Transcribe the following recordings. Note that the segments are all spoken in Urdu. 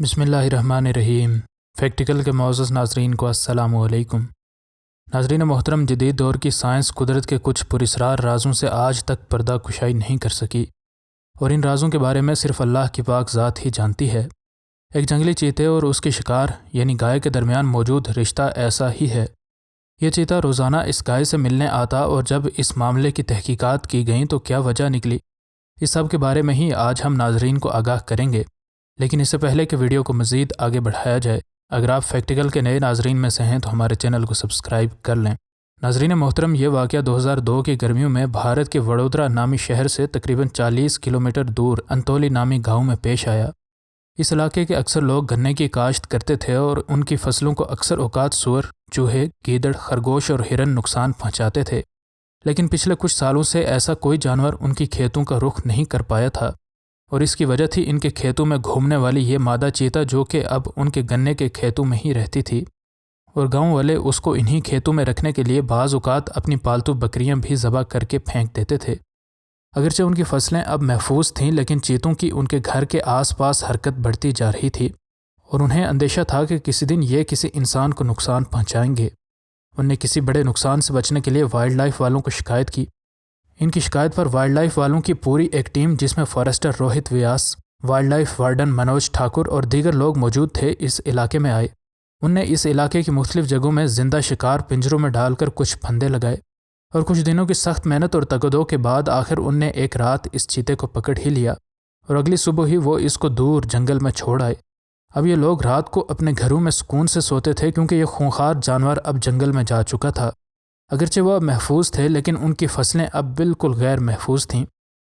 بسم اللہ الرحمن الرحیم۔ فیکٹیکل کے معزز ناظرین کو السلام علیکم۔ ناظرین محترم، جدید دور کی سائنس قدرت کے کچھ پراسرار رازوں سے آج تک پردہ کشائی نہیں کر سکی، اور ان رازوں کے بارے میں صرف اللہ کی پاک ذات ہی جانتی ہے۔ ایک جنگلی چیتے اور اس کے شکار یعنی گائے کے درمیان موجود رشتہ ایسا ہی ہے۔ یہ چیتا روزانہ اس گائے سے ملنے آتا، اور جب اس معاملے کی تحقیقات کی گئیں تو کیا وجہ نکلی، اس سب کے بارے میں ہی آج ہم ناظرین کو آگاہ کریں گے۔ لیکن اس سے پہلے کہ ویڈیو کو مزید آگے بڑھایا جائے، اگر آپ فیکٹیکل کے نئے ناظرین میں سے ہیں تو ہمارے چینل کو سبسکرائب کر لیں۔ ناظرین محترم، یہ واقعہ 2002 کی گرمیوں میں بھارت کے وڈودرا نامی شہر سے تقریباً 40 کلومیٹر دور انتولی نامی گاؤں میں پیش آیا۔ اس علاقے کے اکثر لوگ گنے کی کاشت کرتے تھے، اور ان کی فصلوں کو اکثر اوقات سور، چوہے، گیدڑ، خرگوش اور ہرن نقصان پہنچاتے تھے۔ لیکن پچھلے کچھ سالوں سے ایسا کوئی جانور ان کی کھیتوں کا رخ نہیں کر پایا تھا، اور اس کی وجہ تھی ان کے کھیتوں میں گھومنے والی یہ مادہ چیتا، جو کہ اب ان کے گنے کے کھیتوں میں ہی رہتی تھی، اور گاؤں والے اس کو انہی کھیتوں میں رکھنے کے لیے بعض اوقات اپنی پالتو بکریاں بھی ذبح کر کے پھینک دیتے تھے۔ اگرچہ ان کی فصلیں اب محفوظ تھیں، لیکن چیتوں کی ان کے گھر کے آس پاس حرکت بڑھتی جا رہی تھی، اور انہیں اندیشہ تھا کہ کسی دن یہ کسی انسان کو نقصان پہنچائیں گے۔ انہوں نے کسی بڑے نقصان سے بچنے کے لیے وائلڈ لائف والوں کو شکایت کی۔ ان کی شکایت پر وائلڈ لائف والوں کی پوری ایک ٹیم، جس میں forester Rohit Vyas, wildlife warden Manoj Thakur اور دیگر لوگ موجود تھے، اس علاقے میں آئے۔ ان نے اس علاقے کی مختلف جگہوں میں زندہ شکار پنجروں میں ڈال کر کچھ پھندے لگائے، اور کچھ دنوں کی سخت محنت اور تگدو کے بعد آخر ان نے ایک رات اس چیتے کو پکڑ ہی لیا، اور اگلی صبح ہی وہ اس کو دور جنگل میں چھوڑ آئے۔ اب یہ لوگ رات کو اپنے گھروں میں سکون سے سوتے تھے، کیونکہ یہ خونخوار جانور اب جنگل میں جا چکا تھا۔ اگرچہ وہ اب محفوظ تھے، لیکن ان کی فصلیں اب بالکل غیر محفوظ تھیں،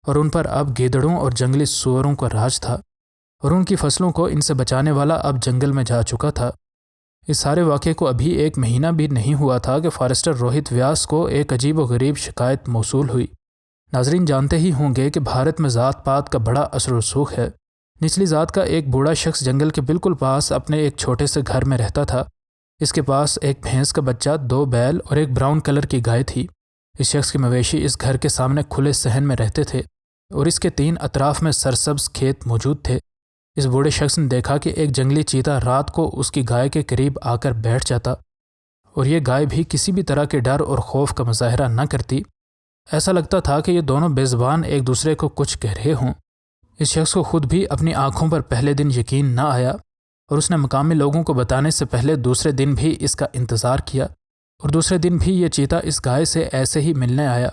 اور ان پر اب گیدڑوں اور جنگلی سوروں کا راج تھا، اور ان کی فصلوں کو ان سے بچانے والا اب جنگل میں جا چکا تھا۔ اس سارے واقعے کو ابھی ایک مہینہ بھی نہیں ہوا تھا کہ فارسٹر روہت ویاس کو ایک عجیب و غریب شکایت موصول ہوئی۔ ناظرین جانتے ہی ہوں گے کہ بھارت میں ذات پات کا بڑا اثر و رسوخ ہے۔ نچلی ذات کا ایک بوڑھا شخص جنگل کے بالکل پاس اپنے ایک چھوٹے سے گھر میں رہتا تھا۔ اس کے پاس ایک بھینس کا بچہ، 2 بیل اور ایک براؤن کلر کی گائے تھی۔ اس شخص کے مویشی اس گھر کے سامنے کھلے صحن میں رہتے تھے، اور اس کے 3 اطراف میں سرسبز کھیت موجود تھے۔ اس بوڑھے شخص نے دیکھا کہ ایک جنگلی چیتا رات کو اس کی گائے کے قریب آ کر بیٹھ جاتا، اور یہ گائے بھی کسی بھی طرح کے ڈر اور خوف کا مظاہرہ نہ کرتی۔ ایسا لگتا تھا کہ یہ دونوں بے زبان ایک دوسرے کو کچھ کہہ رہے ہوں۔ اس شخص کو خود بھی اپنی آنکھوں پر پہلے دن یقین نہ آیا، اور اس نے مقامی لوگوں کو بتانے سے پہلے دوسرے دن بھی اس کا انتظار کیا، اور دوسرے دن بھی یہ چیتا اس گائے سے ایسے ہی ملنے آیا۔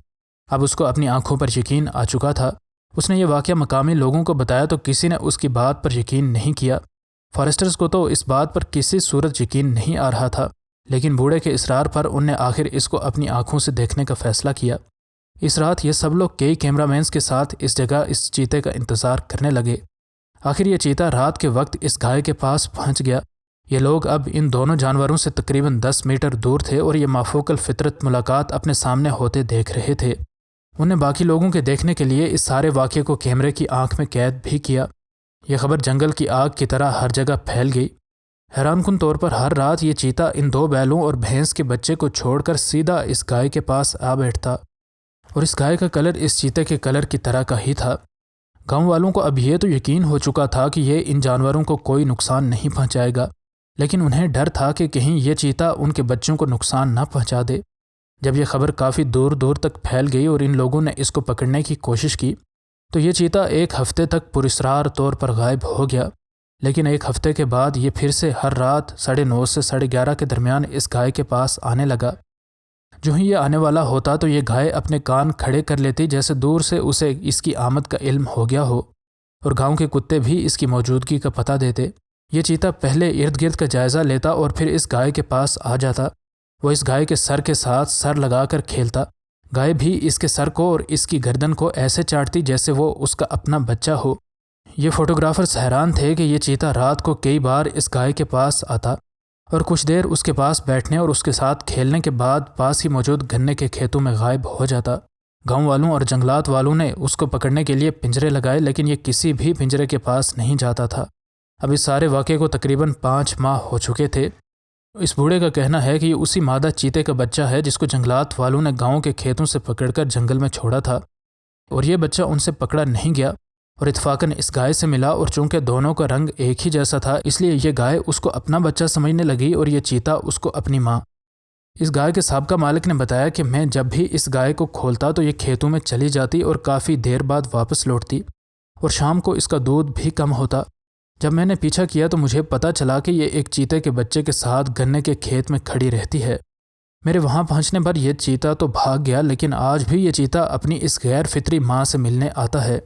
اب اس کو اپنی آنکھوں پر یقین آ چکا تھا۔ اس نے یہ واقعہ مقامی لوگوں کو بتایا تو کسی نے اس کی بات پر یقین نہیں کیا۔ فارسٹرز کو تو اس بات پر کسی صورت یقین نہیں آ رہا تھا، لیکن بوڑھے کے اصرار پر ان نے آخر اس کو اپنی آنکھوں سے دیکھنے کا فیصلہ کیا۔ اس رات یہ سب لوگ کئی کیمرہ مینز کے ساتھ اس جگہ اس چیتے کا انتظار کرنے لگے۔ آخر یہ چیتا رات کے وقت اس گائے کے پاس پہنچ گیا۔ یہ لوگ اب ان دونوں جانوروں سے تقریباً 10 میٹر دور تھے، اور یہ مافوق الفطرت ملاقات اپنے سامنے ہوتے دیکھ رہے تھے۔ انہوں نے باقی لوگوں کے دیکھنے کے لیے اس سارے واقعے کو کیمرے کی آنکھ میں قید بھی کیا۔ یہ خبر جنگل کی آگ کی طرح ہر جگہ پھیل گئی۔ حیران کن طور پر ہر رات یہ چیتا ان 2 بیلوں اور بھینس کے بچے کو چھوڑ کر سیدھا اس گائے کے پاس آ بیٹھتا، اور اس گائے کا کلر اس چیتے کے کلر کی طرح کا ہی تھا۔ گاؤں والوں کو اب یہ تو یقین ہو چکا تھا کہ یہ ان جانوروں کو کوئی نقصان نہیں پہنچائے گا، لیکن انہیں ڈر تھا کہ کہیں یہ چیتا ان کے بچوں کو نقصان نہ پہنچا دے۔ جب یہ خبر کافی دور دور تک پھیل گئی اور ان لوگوں نے اس کو پکڑنے کی کوشش کی، تو یہ چیتا ایک ہفتے تک پراسرار طور پر غائب ہو گیا۔ لیکن ایک ہفتے کے بعد یہ پھر سے ہر رات 9:30 سے 11:30 کے درمیان اس گائے کے پاس آنے لگا۔ جو ہی یہ آنے والا ہوتا تو یہ گائے اپنے کان کھڑے کر لیتی، جیسے دور سے اسے اس کی آمد کا علم ہو گیا ہو، اور گاؤں کے کتے بھی اس کی موجودگی کا پتہ دیتے۔ یہ چیتا پہلے ارد گرد کا جائزہ لیتا اور پھر اس گائے کے پاس آ جاتا۔ وہ اس گائے کے سر کے ساتھ سر لگا کر کھیلتا۔ گائے بھی اس کے سر کو اور اس کی گردن کو ایسے چاٹتی جیسے وہ اس کا اپنا بچہ ہو۔ یہ فوٹوگرافرز حیران تھے کہ یہ چیتا رات کو کئی بار اس گائے کے پاس آتا، اور کچھ دیر اس کے پاس بیٹھنے اور اس کے ساتھ کھیلنے کے بعد پاس ہی موجود گنے کے کھیتوں میں غائب ہو جاتا۔ گاؤں والوں اور جنگلات والوں نے اس کو پکڑنے کے لیے پنجرے لگائے، لیکن یہ کسی بھی پنجرے کے پاس نہیں جاتا تھا۔ اب اس سارے واقعے کو تقریباً 5 ماہ ہو چکے تھے۔ اس بوڑھے کا کہنا ہے کہ یہ اسی مادہ چیتے کا بچہ ہے جس کو جنگلات والوں نے گاؤں کے کھیتوں سے پکڑ کر جنگل میں چھوڑا تھا، اور یہ بچہ ان سے پکڑا نہیں گیا۔ اور اتفاقاً اس گائے سے ملا، اور چونکہ دونوں کا رنگ ایک ہی جیسا تھا اس لیے یہ گائے اس کو اپنا بچہ سمجھنے لگی اور یہ چیتا اس کو اپنی ماں۔ اس گائے کے سابقہ مالک نے بتایا کہ میں جب بھی اس گائے کو کھولتا تو یہ کھیتوں میں چلی جاتی اور کافی دیر بعد واپس لوٹتی، اور شام کو اس کا دودھ بھی کم ہوتا۔ جب میں نے پیچھا کیا تو مجھے پتہ چلا کہ یہ ایک چیتے کے بچے کے ساتھ گنے کے کھیت میں کھڑی رہتی ہے۔ میرے وہاں پہنچنے پر یہ چیتا تو بھاگ گیا، لیکن آج بھی یہ چیتا اپنی اس غیر فطری ماں سے ملنے آتا ہے۔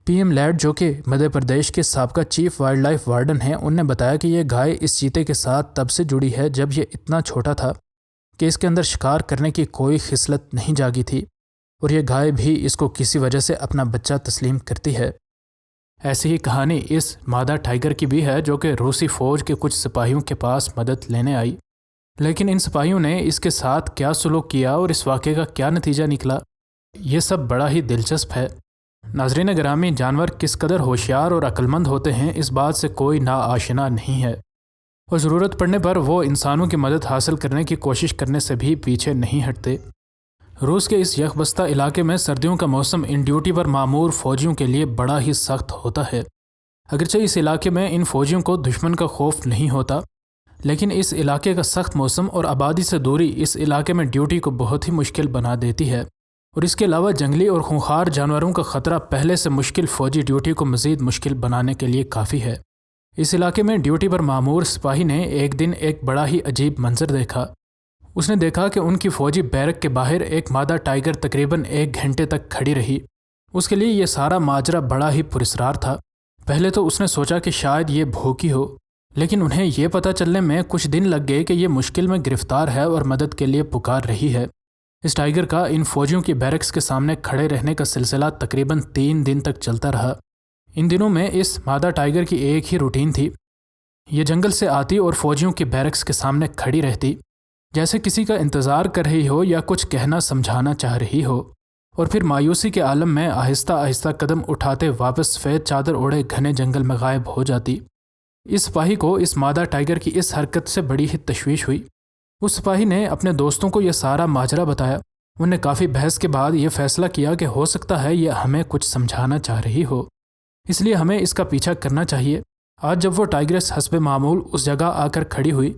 پی ایم لیڈ، جو کہ مدھیہ پردیش کے سابقہ چیف وائلڈ لائف وارڈن ہیں، ان نے بتایا کہ یہ گائے اس چیتے کے ساتھ تب سے جڑی ہے جب یہ اتنا چھوٹا تھا کہ اس کے اندر شکار کرنے کی کوئی خصلت نہیں جاگی تھی، اور یہ گائے بھی اس کو کسی وجہ سے اپنا بچہ تسلیم کرتی ہے۔ ایسی ہی کہانی اس مادہ ٹائیگر کی بھی ہے، جو کہ روسی فوج کے کچھ سپاہیوں کے پاس مدد لینے آئی، لیکن ان سپاہیوں نے اس کے ساتھ کیا سلوک کیا اور اس واقعے کا کیا نتیجہ نکلا، یہ سب بڑا ہی دلچسپ ہے۔ ناظرین گرامی، جانور کس قدر ہوشیار اور عقلمند ہوتے ہیں اس بات سے کوئی ناآشنا نہیں ہے، اور ضرورت پڑنے پر وہ انسانوں کی مدد حاصل کرنے کی کوشش کرنے سے بھی پیچھے نہیں ہٹتے۔ روس کے اس یک بستہ علاقے میں سردیوں کا موسم ان ڈیوٹی پر مامور فوجیوں کے لیے بڑا ہی سخت ہوتا ہے۔ اگرچہ اس علاقے میں ان فوجیوں کو دشمن کا خوف نہیں ہوتا، لیکن اس علاقے کا سخت موسم اور آبادی سے دوری اس علاقے میں ڈیوٹی کو بہت ہی مشکل بنا دیتی ہے، اور اس کے علاوہ جنگلی اور خونخوار جانوروں کا خطرہ پہلے سے مشکل فوجی ڈیوٹی کو مزید مشکل بنانے کے لیے کافی ہے۔ اس علاقے میں ڈیوٹی پر مامور سپاہی نے ایک دن ایک بڑا ہی عجیب منظر دیکھا۔ اس نے دیکھا کہ ان کی فوجی بیرک کے باہر ایک مادہ ٹائیگر تقریباً 1 گھنٹے تک کھڑی رہی۔ اس کے لیے یہ سارا ماجرا بڑا ہی پراسرار تھا۔ پہلے تو اس نے سوچا کہ شاید یہ بھوکی ہو، لیکن انہیں یہ پتہ چلنے میں کچھ دن لگ گئے کہ یہ مشکل میں گرفتار ہے اور مدد کے لیے پکار رہی ہے۔ اس ٹائیگر کا ان فوجیوں کی بیرکس کے سامنے کھڑے رہنے کا سلسلہ تقریباً 3 دن تک چلتا رہا۔ ان دنوں میں اس مادہ ٹائیگر کی ایک ہی روٹین تھی۔ یہ جنگل سے آتی اور فوجیوں کی بیرکس کے سامنے کھڑی رہتی، جیسے کسی کا انتظار کر رہی ہو یا کچھ کہنا سمجھانا چاہ رہی ہو، اور پھر مایوسی کے عالم میں آہستہ آہستہ قدم اٹھاتے واپس سفید چادر اوڑھے گھنے جنگل میں غائب ہو جاتی۔ اس سپاہی کو اس مادہ ٹائیگر کی اس حرکت سے بڑی ہی تشویش ہوئی۔ اس سپاہی نے اپنے دوستوں کو یہ سارا ماجرا بتایا۔ انہوں نے کافی بحث کے بعد یہ فیصلہ کیا کہ ہو سکتا ہے یہ ہمیں کچھ سمجھانا چاہ رہی ہو، اس لیے ہمیں اس کا پیچھا کرنا چاہیے۔ آج جب وہ ٹائیگرس حسب معمول اس جگہ آ کر کھڑی ہوئی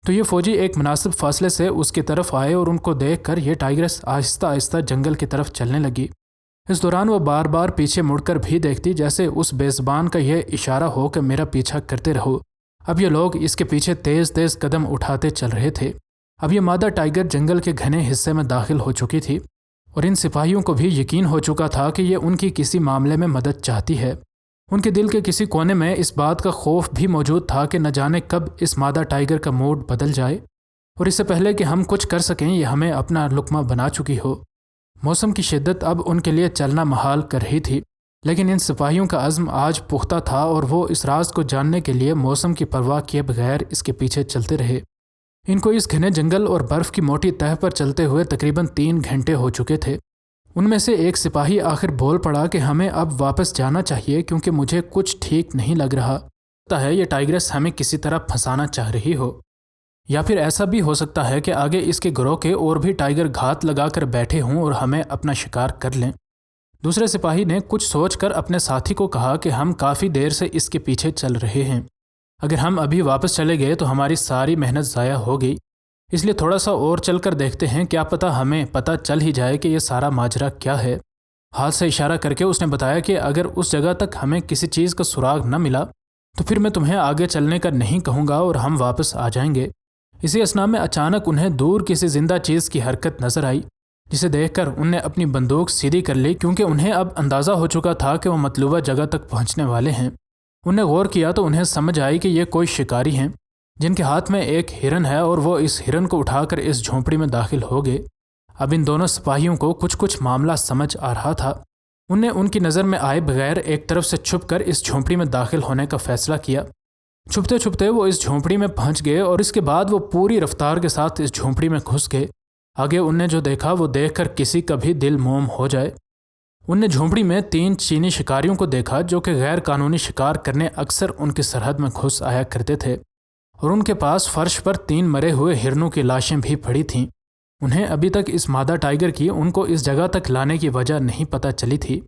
تو یہ فوجی ایک مناسب فاصلے سے اس کی طرف آئے، اور ان کو دیکھ کر یہ ٹائیگرس آہستہ آہستہ جنگل کی طرف چلنے لگی۔ اس دوران وہ بار بار پیچھے مڑ کر بھی دیکھتی، جیسے اس بے زبان کا یہ اشارہ ہو کہ میرا پیچھا کرتے رہو۔ اب یہ لوگ اس کے پیچھے تیز تیز قدم اٹھاتے چل رہے تھے۔ اب یہ مادہ ٹائیگر جنگل کے گھنے حصے میں داخل ہو چکی تھی، اور ان سپاہیوں کو بھی یقین ہو چکا تھا کہ یہ ان کی کسی معاملے میں مدد چاہتی ہے۔ ان کے دل کے کسی کونے میں اس بات کا خوف بھی موجود تھا کہ نہ جانے کب اس مادہ ٹائیگر کا موڈ بدل جائے، اور اس سے پہلے کہ ہم کچھ کر سکیں یہ ہمیں اپنا لقمہ بنا چکی ہو۔ موسم کی شدت اب ان کے لیے چلنا محال کر رہی تھی، لیکن ان سپاہیوں کا عزم آج پختہ تھا، اور وہ اس راز کو جاننے کے لیے موسم کی پرواہ کیے بغیر اس کے پیچھے چلتے رہے۔ ان کو اس گھنے جنگل اور برف کی موٹی تہہ پر چلتے ہوئے تقریباً 3 گھنٹے ہو چکے تھے۔ ان میں سے ایک سپاہی آخر بول پڑا کہ ہمیں اب واپس جانا چاہیے، کیونکہ مجھے کچھ ٹھیک نہیں لگ رہا۔ ہوتا ہے یہ ٹائیگرس ہمیں کسی طرح پھنسانا چاہ رہی ہو، یا پھر ایسا بھی ہو سکتا ہے کہ آگے اس کے گروہ کے اور بھی ٹائیگر گھات لگا کر بیٹھے ہوں اور ہمیں اپنا شکار کر لیں۔ دوسرے سپاہی نے کچھ سوچ کر اپنے ساتھی کو کہا کہ ہم کافی دیر سے اس کے پیچھے چل رہے ہیں، اگر ہم ابھی واپس چلے گئے تو ہماری ساری محنت ضائع ہو گئی، اس لیے تھوڑا سا اور چل کر دیکھتے ہیں، کیا پتہ ہمیں پتہ چل ہی جائے کہ یہ سارا ماجرا کیا ہے۔ ہاتھ سے اشارہ کر کے اس نے بتایا کہ اگر اس جگہ تک ہمیں کسی چیز کا سراغ نہ ملا تو پھر میں تمہیں آگے چلنے کا نہیں کہوں گا اور ہم واپس آ جائیں گے۔ اسی اثنا میں اچانک انہیں دور کسی زندہ چیز کی حرکت نظر آئی، جسے دیکھ کر ان نے اپنی بندوق سیدھی کر لی، کیونکہ انہیں اب اندازہ ہو چکا تھا کہ وہ مطلوبہ جگہ تک پہنچنے والے ہیں۔ انہوں نے غور کیا تو انہیں سمجھ آئی کہ یہ کوئی شکاری ہیں جن کے ہاتھ میں ایک ہرن ہے، اور وہ اس ہرن کو اٹھا کر اس جھونپڑی میں داخل ہو گئے۔ اب ان دونوں سپاہیوں کو کچھ معاملہ سمجھ آ رہا تھا۔ انہیں ان کی نظر میں آئے بغیر ایک طرف سے چھپ کر اس جھونپڑی میں داخل ہونے کا فیصلہ کیا۔ چھپتے چھپتے وہ اس جھونپڑی میں پہنچ گئے، اور اس کے بعد وہ پوری رفتار کے ساتھ اس جھونپڑی میں گھس گئے۔ آگے ان نے جو دیکھا وہ دیکھ کر کسی کا بھی دل موم ہو جائے۔ ان نے جھونپڑی میں 3 چینی شکاریوں کو دیکھا جو کہ غیر قانونی شکار کرنے اکثر ان کی سرحد میں گھس آیا کرتے تھے، اور ان کے پاس فرش پر 3 مرے ہوئے ہرنوں کی لاشیں بھی پڑی تھیں۔ انہیں ابھی تک اس مادہ ٹائیگر کی ان کو اس جگہ تک لانے کی وجہ نہیں پتہ چلی تھی۔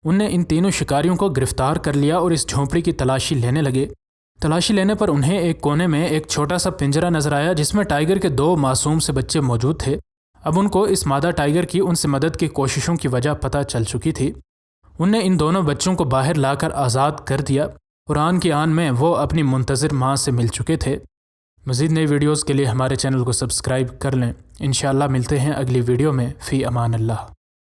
ان نے ان تینوں شکاریوں کو گرفتار کر لیا اور اس جھونپڑی کی تلاشی لینے لگے۔ تلاشی لینے پر انہیں ایک کونے میں ایک چھوٹا سا پنجرہ نظر آیا جس میں ٹائیگر کے 2 معصوم سے بچے موجود تھے۔ اب ان کو اس مادہ ٹائیگر کی ان سے مدد کی کوششوں کی وجہ پتہ چل چکی تھی۔ ان نے ان دونوں بچوں کو باہر لا کر آزاد کر دیا اور آن کی آن میں وہ اپنی منتظر ماں سے مل چکے تھے۔ مزید نئی ویڈیوز کے لیے ہمارے چینل کو سبسکرائب کر لیں۔ انشاءاللہ ملتے ہیں اگلی ویڈیو میں۔ فی امان اللہ۔